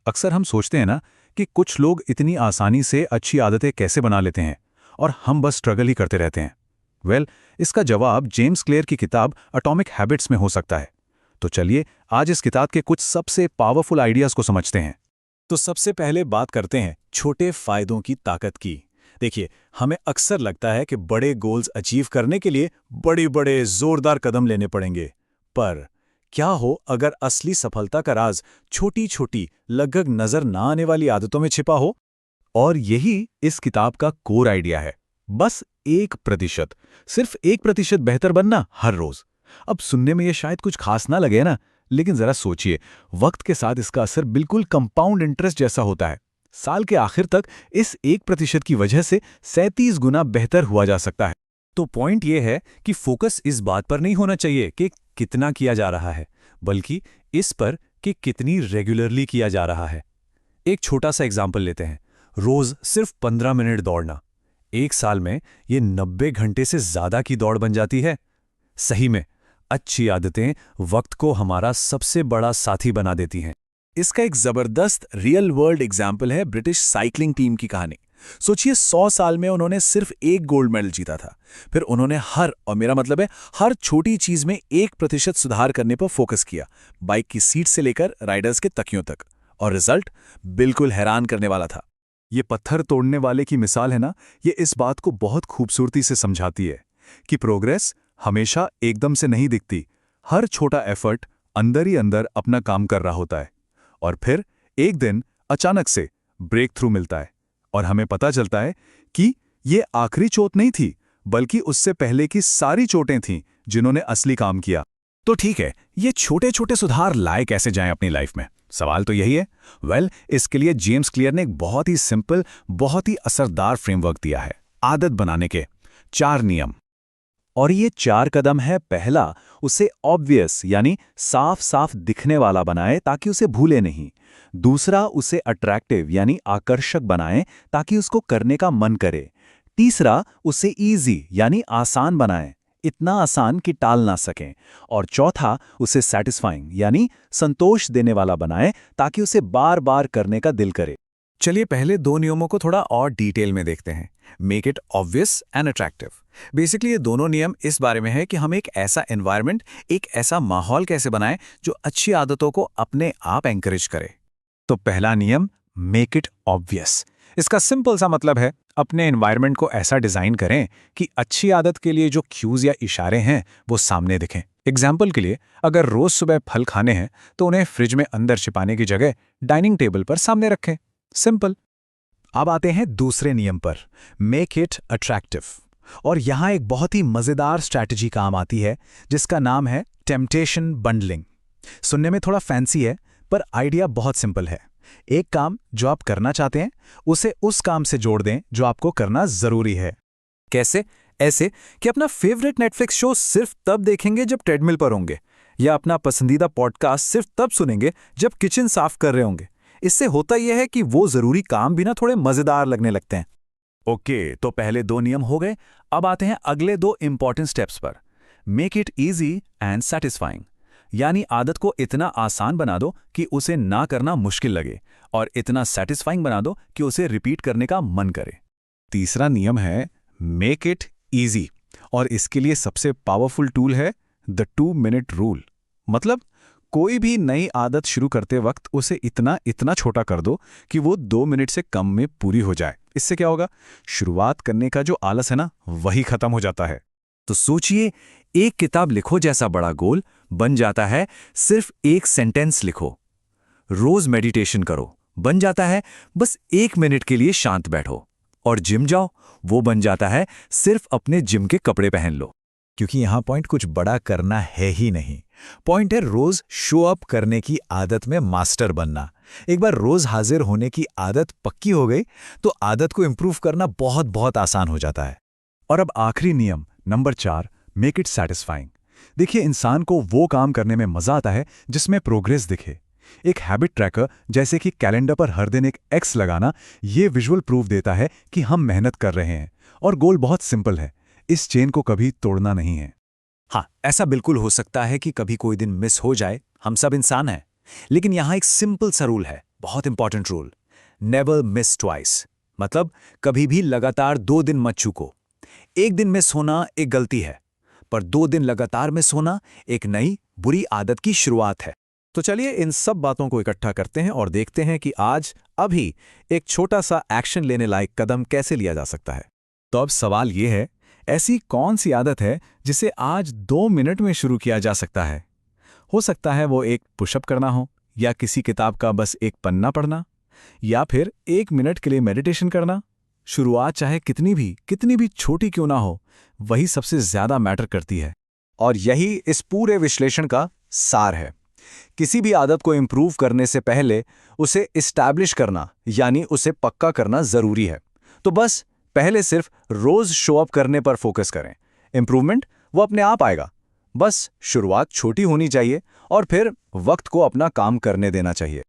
अक्सर हम सोचते हैं ना कि कुछ लोग इतनी आसानी से अच्छी आदतें कैसे बना लेते हैं और हम बस स्ट्रगल ही करते रहते हैं। इसका जवाब जेम्स क्लियर की किताब एटॉमिक हैबिट्स में हो सकता है। तो चलिए आज इस किताब के कुछ सबसे पावरफुल आइडियाज को समझते हैं। तो सबसे पहले बात करते हैं छोटे फायदों की ताकत की। देखिए, हमें अक्सर लगता है कि बड़े गोल्स अचीव करने के लिए बड़े-बड़े जोरदार कदम लेने पड़ेंगे। पर क्या हो अगर असली सफलता का राज छोटी-छोटी, लगभग नजर ना आने वाली आदतों में छिपा हो? और यही इस किताब का कोर आइडिया है। बस 1%, सिर्फ 1% बेहतर बनना हर रोज। अब सुनने में ये शायद कुछ खास ना लगे ना, लेकिन जरा सोचिए, वक्त के साथ इसका असर बिल्कुल कंपाउंड इंटरेस्ट जैसा होता है। साल के आखिर तक इस 1% की वजह से 37 गुना बेहतर हुआ जा सकता है। तो पॉइंट ये है कि फोकस इस बात पर नहीं होना चाहिए कि कितना किया जा रहा है, बल्कि इस पर कि कितनी रेगुलरली किया जा रहा है। एक छोटा सा एग्जाम्पल लेते हैं। रोज सिर्फ 15 मिनट दौड़ना, एक साल में ये 90 घंटे से ज्यादा की दौड़ बन जाती है। सही में अच्छी आदतें वक्त को हमारा सबसे बड़ा साथी बना देती हैं। इसका एक जबरदस्त रियल वर्ल्ड एग्जाम्पल है ब्रिटिश साइकिलिंग टीम की कहानी। सोचिए, 100 साल में उन्होंने सिर्फ एक गोल्ड मेडल जीता था। फिर उन्होंने हर छोटी चीज में 1% सुधार करने पर फोकस किया, बाइक की सीट से लेकर राइडर्स के तकियों तक। और रिजल्ट बिल्कुल हैरान करने वाला था। ये पत्थर तोड़ने वाले की मिसाल है ना, ये इस बात को बहुत खूबसूरती से समझाती है कि प्रोग्रेस हमेशा एकदम से नहीं दिखती। हर छोटा एफर्ट अंदर ही अंदर अपना काम कर रहा होता है और फिर एक दिन अचानक से ब्रेक थ्रू मिलता है और हमें पता चलता है कि ये आखिरी चोट नहीं थी, बल्कि उससे पहले की सारी चोटें थीं जिन्होंने असली काम किया। तो ठीक है, ये छोटे छोटे सुधार लाए कैसे जाएं अपनी लाइफ में? सवाल तो यही है। इसके लिए जेम्स क्लियर ने एक बहुत ही सिंपल, बहुत ही असरदार फ्रेमवर्क दिया है। आदत बनाने के 4 नियम। और ये 4 कदम है। पहला, उसे ऑब्वियस यानी साफ साफ दिखने वाला बनाए ताकि उसे भूले नहीं। दूसरा, उसे अट्रैक्टिव यानी आकर्षक बनाएं ताकि उसको करने का मन करे। तीसरा, उसे इजी यानी आसान बनाएं, इतना आसान कि टाल ना सकें। और चौथा, उसे सैटिस्फाइंग यानी संतोष देने वाला बनाएं ताकि उसे बार बार करने का दिल करे। चलिए पहले 2 नियमों को थोड़ा और डिटेल में देखते हैं। Make it obvious and attractive. Basically ये दोनों नियम इस बारे में है कि हम एक ऐसा एनवायरनमेंट, एक ऐसा माहौल कैसे बनाएं जो अच्छी आदतों को अपने आप एनकरेज करे। तो पहला नियम, मेक इट ऑब्वियस। इसका सिंपल सा मतलब है, अपने एनवायरनमेंट को ऐसा डिजाइन करें कि अच्छी आदत के लिए जो क्यूज या इशारे हैं वो सामने दिखें। एग्जाम्पल के लिए, अगर रोज सुबह फल खाने हैं तो उन्हें फ्रिज में अंदर छिपाने की जगह डाइनिंग टेबल पर सामने रखें। सिंपल। अब आते हैं दूसरे नियम पर, मेक इट अट्रैक्टिव। और यहां एक बहुत ही मजेदार स्ट्रैटेजी काम आती है जिसका नाम है टेम्पटेशन बंडलिंग। सुनने में थोड़ा फैंसी है, पर आइडिया बहुत सिंपल है। एक काम जो आप करना चाहते हैं, उसे उस काम से जोड़ दें जो आपको करना जरूरी है। कैसे? ऐसे कि अपना फेवरेट नेटफ्लिक्स शो सिर्फ तब देखेंगे जब ट्रेडमिल पर होंगे, या अपना पसंदीदा पॉडकास्ट सिर्फ तब सुनेंगे जब किचन साफ कर रहे होंगे। इससे होता यह है कि वो जरूरी काम भी ना थोड़े मजेदार लगने लगते हैं। ओके, तो पहले 2 नियम हो गए। अब आते हैं अगले 2 इंपॉर्टेंट स्टेप्स पर। Make it easy and satisfying, यानी आदत को इतना आसान बना दो कि उसे ना करना मुश्किल लगे, और इतना सैटिस्फाइंग बना दो कि उसे रिपीट करने का मन करे। तीसरा नियम है मेक इट इजी, और इसके लिए सबसे पावरफुल टूल है द 2 मिनट रूल। मतलब कोई भी नई आदत शुरू करते वक्त उसे इतना छोटा कर दो कि वो 2 मिनट से कम में पूरी हो जाए। इससे क्या होगा? शुरुआत करने का जो आलस है ना, वही खत्म हो जाता है। तो सोचिए, एक किताब लिखो जैसा बड़ा गोल बन जाता है सिर्फ 1 सेंटेंस लिखो। रोज मेडिटेशन करो बन जाता है बस 1 मिनट के लिए शांत बैठो। और जिम जाओ, वो बन जाता है सिर्फ अपने जिम के कपड़े पहन लो। क्योंकि यहां पॉइंट कुछ बड़ा करना है ही नहीं, पॉइंट है रोज शो अप करने की आदत में मास्टर बनना। एक बार रोज हाजिर होने की आदत पक्की हो गई तो आदत को इंप्रूव करना बहुत बहुत आसान हो जाता है। और अब आखिरी नियम नंबर 4, मेक इट सैटिस्फाइंग। देखिए, इंसान को वो काम करने में मजा आता है जिसमें प्रोग्रेस दिखे। एक हैबिट ट्रैकर जैसे कि कैलेंडर पर हर दिन एक एक्स लगाना, ये विजुअल प्रूफ देता है कि हम मेहनत कर रहे हैं। और गोल बहुत सिंपल है, इस चेन को कभी तोड़ना नहीं है। हाँ, ऐसा बिल्कुल हो सकता है कि कभी कोई दिन मिस हो जाए, हम सब इंसान हैं। लेकिन यहां एक सिंपल सा रूल है, बहुत important rule, never miss twice, मतलब कभी भी लगातार 2 दिन मत चूको। एक दिन मिस होना एक गलती है, पर 2 दिन लगातार मिस होना एक नई बुरी आदत की शुरुआत है। तो चलिए इन सब बातों को इकट्ठा करते हैं और देखते हैं कि आज अभी एक छोटा सा एक्शन लेने लायक कदम कैसे लिया जा सकता है। तो अब सवाल ये है, ऐसी कौन सी आदत है जिसे आज 2 मिनट में शुरू किया जा सकता है? हो सकता है वो एक पुशअप करना हो, या किसी किताब का बस एक पन्ना पढ़ना, या फिर 1 मिनट के लिए मेडिटेशन करना। शुरुआत चाहे कितनी भी छोटी क्यों ना हो, वही सबसे ज्यादा मैटर करती है। और यही इस पूरे विश्लेषण का सार है। किसी भी आदत को इंप्रूव करने से पहले उसे इस्टैब्लिश करना, यानी उसे पक्का करना जरूरी है। तो बस पहले सिर्फ रोज शो अप करने पर फोकस करें। इंप्रूवमेंट वो अपने आप आएगा। बस शुरुआत छोटी होनी चाहिए और फिर वक्त को अपना काम करने देना चाहिए।